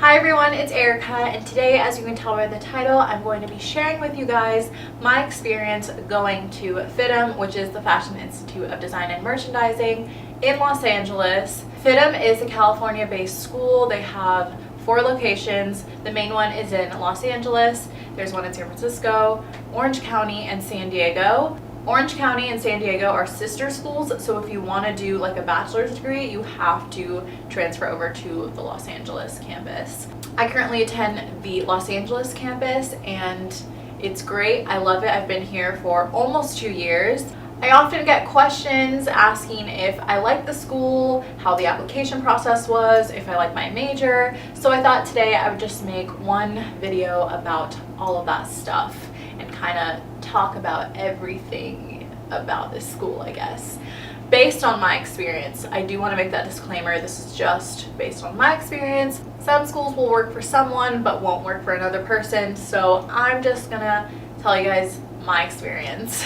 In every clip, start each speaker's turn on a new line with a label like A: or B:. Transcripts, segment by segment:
A: Hi everyone, it's Erica, and today, as you can tell by the title, I'm going to be sharing with you guys my experience going to FIDM, which is the Fashion Institute of Design and Merchandising in Los Angeles. FIDM is a California-based school. They have 4 locations. The main one is in Los Angeles. There's one in San Francisco, Orange County, and San Diego. Orange County and San Diego are sister schools, so if you want to do like a bachelor's degree, you have to transfer over to the Los Angeles campus. I currently attend the Los Angeles campus and it's great. I love it. I've been here for almost 2 years. I often get questions asking if I like the school, how the application process was, if I like my major. So I thought today I would just make one video about all of that stuff and kind of talk about everything about this school, I guess. Based on my experience, I do want to make that disclaimer. This is just based on my experience. Some schools will work for someone but won't work for another person. So I'm just gonna tell you guys my experience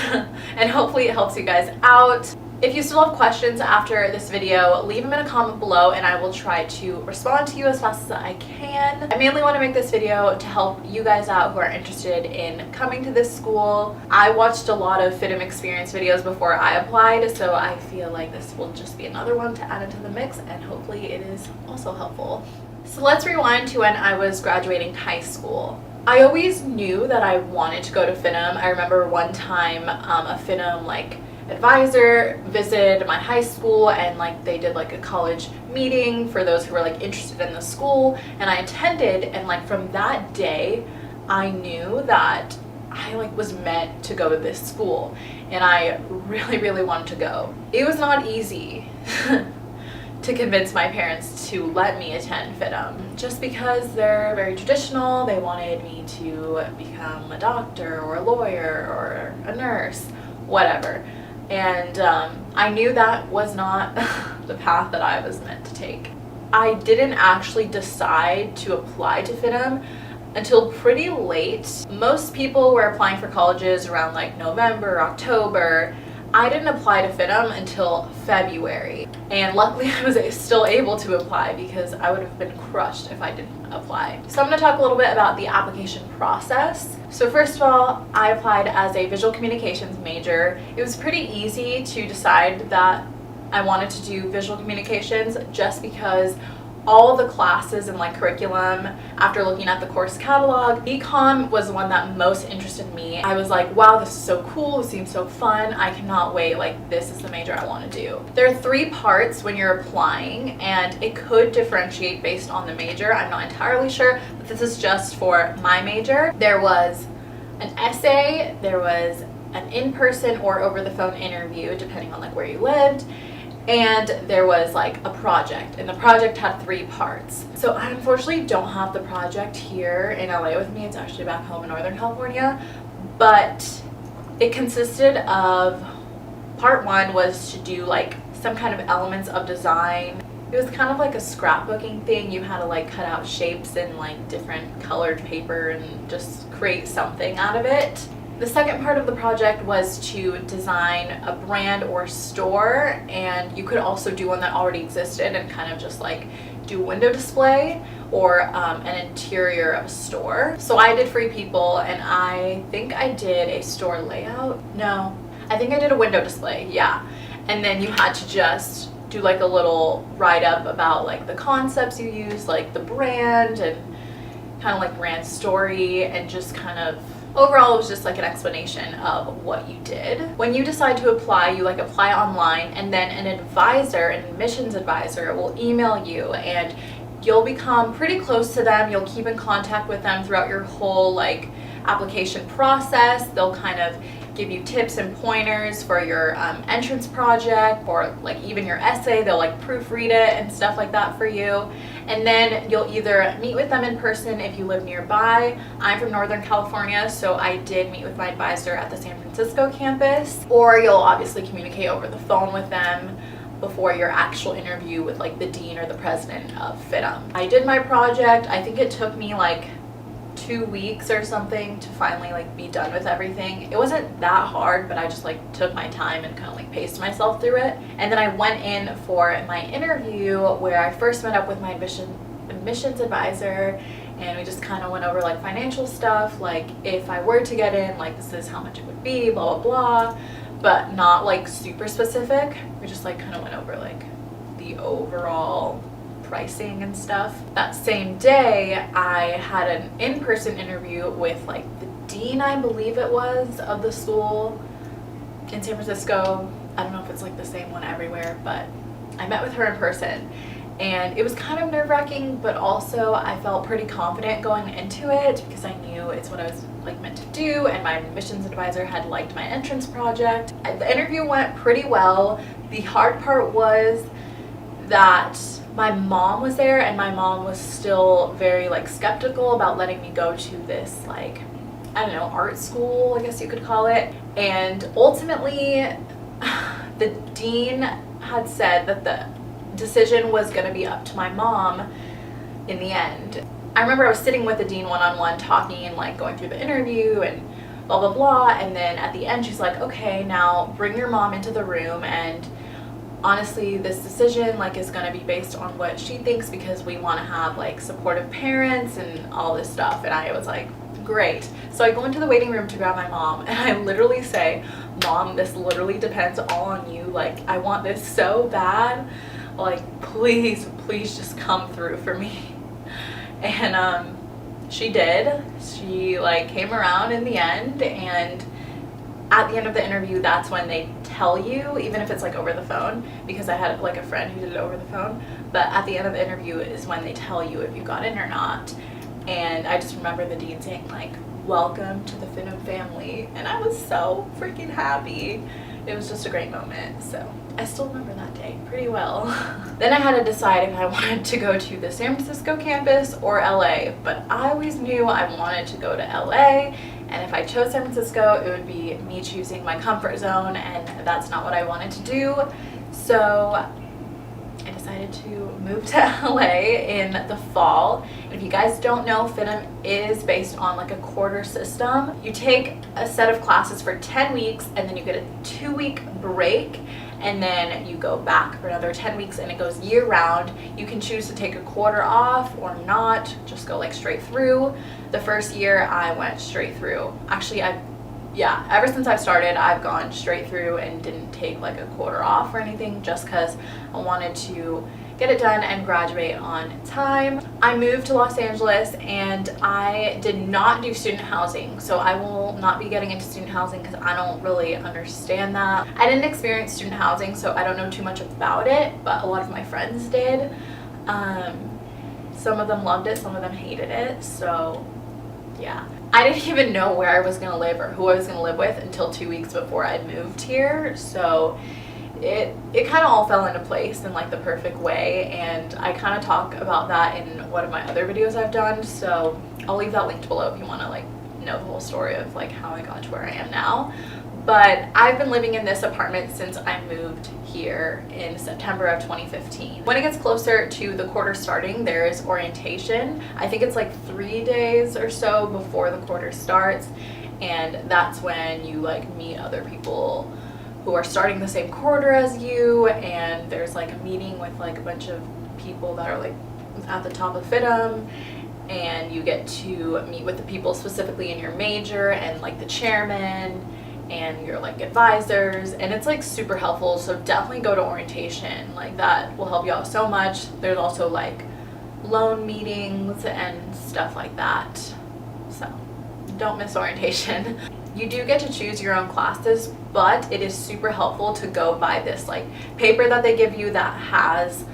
A: and hopefully it helps you guys out. If you still have questions after this video, leave them in a comment below and I will try to respond to you as fast as I can. I mainly want to make this video to help you guys out who are interested in coming to this school. I watched a lot of FIDM experience videos before I applied, so I feel like this will just be another one to add into the mix and hopefully it is also helpful. So let's rewind to when I was graduating high school. I always knew that I wanted to go to FIDM. I remember one time a FIDM advisor visited my high school and they did a college meeting for those who were interested in the school, and I attended, and from that day I knew that I was meant to go to this school and I really wanted to go. It was not easy to convince my parents to let me attend FIDM just because they're very traditional. They wanted me to become a doctor or a lawyer or a nurse, whatever. And I knew that was not the path that I was meant to take. I didn't actually decide to apply to FIDM until pretty late. Most people were applying for colleges around November, October. I didn't apply to FIDM until February, and luckily I was still able to apply because I would have been crushed if I didn't apply. So I'm going to talk a little bit about the application process. So first of all, I applied as a visual communications major. It was pretty easy to decide that I wanted to do visual communications just because all of the classes and curriculum, after looking at the course catalog, econ was the one that most interested me. I was like, wow, this is so cool, this seems so fun, I cannot wait, this is the major I want to do. There are 3 parts when you're applying and it could differentiate based on the major. I'm not entirely sure, but this is just for my major. There was an essay, there was an in-person or over-the-phone interview depending on where you lived, and there was a project, and the project had 3 parts. So I unfortunately don't have the project here in LA with me. It's actually back home in Northern California, but it consisted of, part 1 was to do some kind of elements of design. It was kind of a scrapbooking thing. You had to cut out shapes in different colored paper and just create something out of it. The second part of the project was to design a brand or store, and you could also do one that already existed and kind of just do a window display or an interior of a store. So I did Free People, and I think I did a store layout. No, I think I did a window display, yeah. And then you had to just do a little write-up about the concepts you use, the brand and kind of brand story, and just kind of overall, it was just an explanation of what you did. When you decide to apply, you apply online, and then an advisor, an admissions advisor, will email you, and you'll become pretty close to them. You'll keep in contact with them throughout your whole application process. They'll kind of give you tips and pointers for your entrance project, or even your essay. They'll proofread it and stuff like that for you. And then you'll either meet with them in person if you live nearby. I'm from Northern California, so I did meet with my advisor at the San Francisco campus, or you'll obviously communicate over the phone with them before your actual interview with the dean or the president of FIDM. I did my project. I think it took me 2 weeks or something to finally be done with everything. It wasn't that hard, but I just took my time and kind of paced myself through it. And then I went in for my interview, where I first met up with my admissions advisor, and we just kind of went over like financial stuff, like if I were to get in, like this is how much it would be, blah blah blah, but not like super specific. We just like kind of went over like the overall pricing and stuff. That same day I had an in-person interview with like the dean, I believe it was, of the school in San Francisco. I don't know if it's like the same one everywhere, but I met with her in person, and it was kind of nerve-wracking, but also I felt pretty confident going into it because I knew it's what I was like meant to do, and my admissions advisor had liked my entrance project. The interview went pretty well. The hard part was that my mom was there, and my mom was still very like skeptical about letting me go to this like, I don't know, art school, I guess you could call it. And ultimately the dean had said that the decision was going to be up to my mom in the end. I remember I was sitting with the dean one-on-one talking and like going through the interview and blah blah blah, and then at the end she's like, okay, now bring your mom into the room, and honestly this decision like is going to be based on what she thinks, because we want to have like supportive parents and all this stuff. And I was like, great. So I go into the waiting room to grab my mom, and I literally say, Mom, this literally depends all on you, like I want this so bad, like please just come through for me. And she did. She like came around in the end, and at the end of the interview that's when they tell you, even if it's like over the phone, because I had like a friend who did it over the phone, but at the end of the interview is when they tell you if you got in or not. And I just remember the dean saying like, welcome to the FIDM family, and I was so freaking happy. It was just a great moment. So I still remember that day pretty well. Then I had to decide if I wanted to go to the San Francisco campus or LA, but I always knew I wanted to go to LA, and if I chose San Francisco it would be me choosing my comfort zone, and that's not what I wanted to do. So I decided to move to LA in the fall. And if you guys don't know, FIDM is based on like a quarter system. You take a set of classes for 10 weeks, and then you get a 2-week break, and then you go back for another 10 weeks, and it goes year round. You can choose to take a quarter off or not, just go like straight through. The first year I went straight through. Actually, ever since I've started, I've gone straight through and didn't take like a quarter off or anything, just because I wanted to get it done and graduate on time. I moved to Los Angeles, and I did not do student housing, so I will not be getting into student housing because I don't really understand that. I didn't experience student housing, so I don't know too much about it, but a lot of my friends did. Some of them loved it, some of them hated it, so yeah. I didn't even know where I was going to live or who I was going to live with until 2 weeks before I moved here, so it kind of all fell into place in like the perfect way, and I kind of talk about that in one of my other videos I've done, so I'll leave that linked below if you want to like know the whole story of like how I got to where I am now. But I've been living in this apartment since I moved here in September of 2015. When it gets closer to the quarter starting, there is orientation. I think it's like 3 days or so before the quarter starts, and that's when you like meet other people who are starting the same quarter as you, and there's like a meeting with like a bunch of people that are like at the top of FIDM, and you get to meet with the people specifically in your major and like the chairman and your like advisors, and it's like super helpful. So definitely go to orientation, like that will help you out so much. There's also like loan meetings and stuff like that, so don't miss orientation. You do get to choose your own classes, but it is super helpful to go by this like paper that they give you that has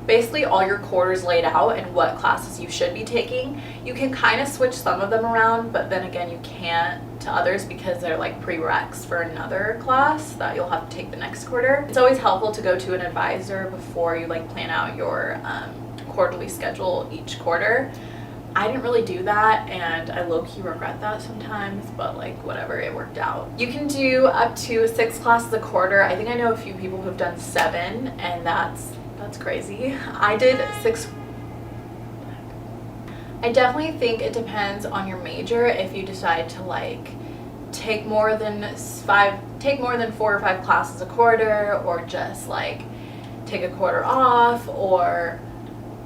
A: basically all your quarters laid out and what classes you should be taking. You can kind of switch some of them around, but then again you can't to others because they're like prereqs for another class that you'll have to take the next quarter. It's always helpful to go to an advisor before you like plan out your quarterly schedule each quarter. I didn't really do that, and I low-key regret that sometimes, but like whatever, it worked out. You can do up to 6 classes a quarter. I think I know a few people who've done 7, and that's crazy. I did 6. I definitely think it depends on your major if you decide to like take more than 4 or 5 classes a quarter, or just like take a quarter off, or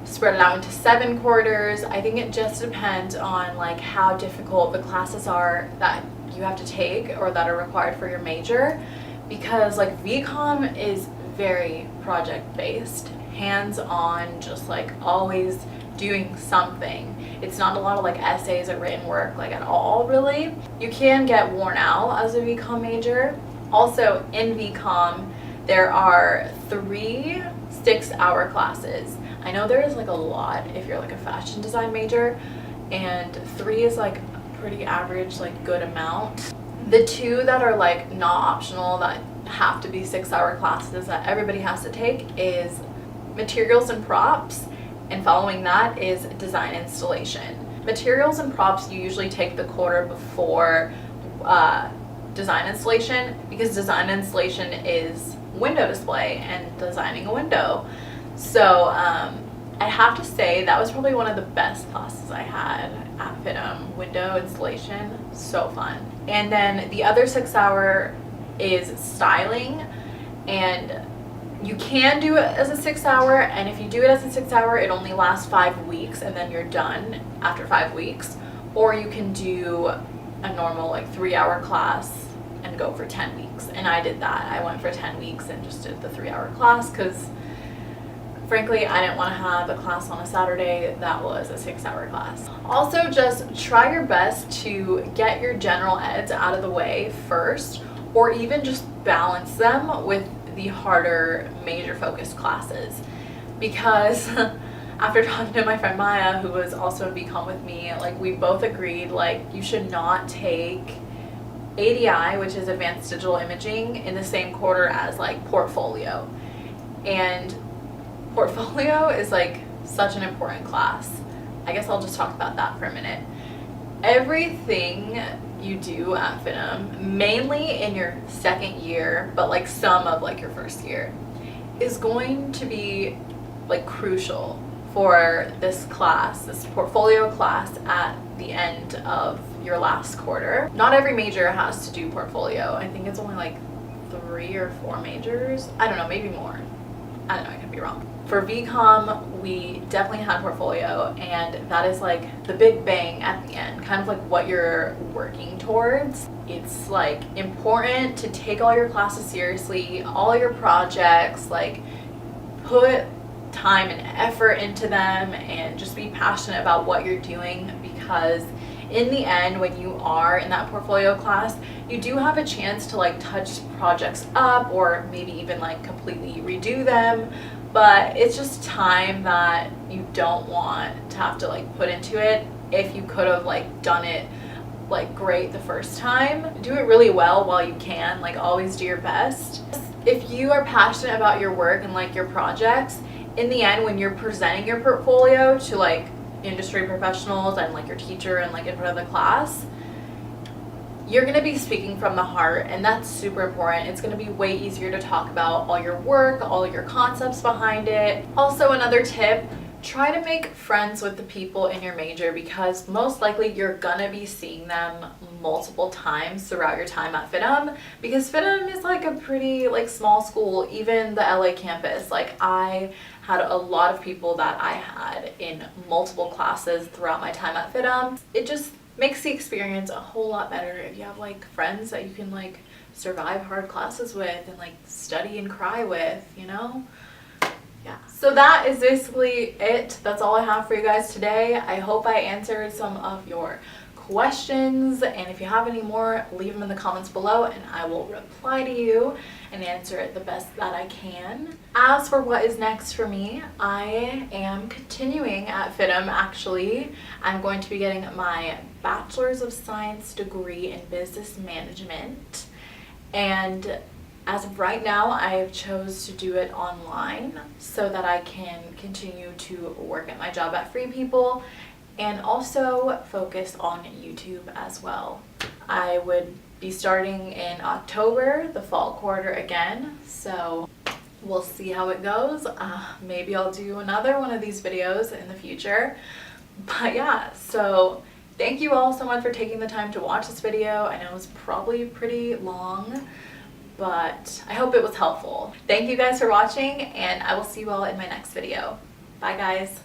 A: spread it out into 7 quarters. I think it just depends on like how difficult the classes are that you have to take or that are required for your major, because like VCOM is very project based, hands-on, just like always doing something. It's not a lot of like essays or written work like at all really. You can get worn out as a VCOM major. Also in VCOM there are 3 6-hour classes. I know there is like a lot if you're like a fashion design major, and 3 is like a pretty average, like good amount. The 2 that are like not optional that have to be 6-hour classes that everybody has to take is materials and props, and following that is design installation. Materials and props you usually take the quarter before design installation, because design installation is window display and designing a window. So I have to say that was probably one of the best classes I had at FIDM, window installation, so fun. And then the other 6-hour is styling, and you can do it as a 6-hour, and if you do it as a 6-hour it only lasts 5 weeks and then you're done after 5 weeks, or you can do a normal like 3-hour class and go for 10 weeks. And I did that. I went for 10 weeks and just did the 3-hour class because frankly I didn't want to have a class on a Saturday that was a 6-hour class. Also, just try your best to get your general eds out of the way first, or even just balance them with the harder major focused classes, because after talking to my friend Maya, who was also in BCom with me, like we both agreed like you should not take ADI, which is advanced digital imaging, in the same quarter as like portfolio. And portfolio is like such an important class. I guess I'll just talk about that for a minute. Everything you do at FIDM, mainly in your second year, but like some of like your first year, is going to be like crucial for this class, this portfolio class at the end of your last quarter. Not every major has to do portfolio. I think it's only like 3 or 4 majors. I don't know, maybe more. I don't know, I could be wrong. For VCOM, we definitely had portfolio, and that is like the big bang at the end, kind of like what you're working towards. It's like important to take all your classes seriously, all your projects, like put time and effort into them and just be passionate about what you're doing, because in the end, when you are in that portfolio class, you do have a chance to like touch projects up or maybe even like completely redo them, but it's just time that you don't want to have to like put into it. If you could have like done it like great the first time, do it really well while you can, like always do your best. If you are passionate about your work and like your projects, in the end when you're presenting your portfolio to like industry professionals and like your teacher and like in front of the class, you're going to be speaking from the heart, and that's super important. It's going to be way easier to talk about all your work, all your concepts behind it. Also, another tip, try to make friends with the people in your major, because most likely you're gonna be seeing them multiple times throughout your time at FIDM, because FIDM is like a pretty like small school. Even the LA campus, like I had a lot of people that I had in multiple classes throughout my time at FIDM. It just makes the experience a whole lot better if you have like friends that you can like survive hard classes with and like study and cry with, you know? Yeah. So that is basically it. That's all I have for you guys today. I hope I answered some of your questions, and if you have any more, leave them in the comments below and I will reply to you and answer it the best that I can. As for what is next for me, I am continuing at FIDM actually. I'm going to be getting my Bachelor's of Science degree in Business Management, and as of right now, I have chose to do it online so that I can continue to work at my job at Free People and also focus on YouTube as well. I would be starting in October, the fall quarter again, so we'll see how it goes. Maybe I'll do another one of these videos in the future. But yeah, so thank you all so much for taking the time to watch this video. I know it was probably pretty long, but I hope it was helpful. Thank you guys for watching, and I will see you all in my next video. Bye guys.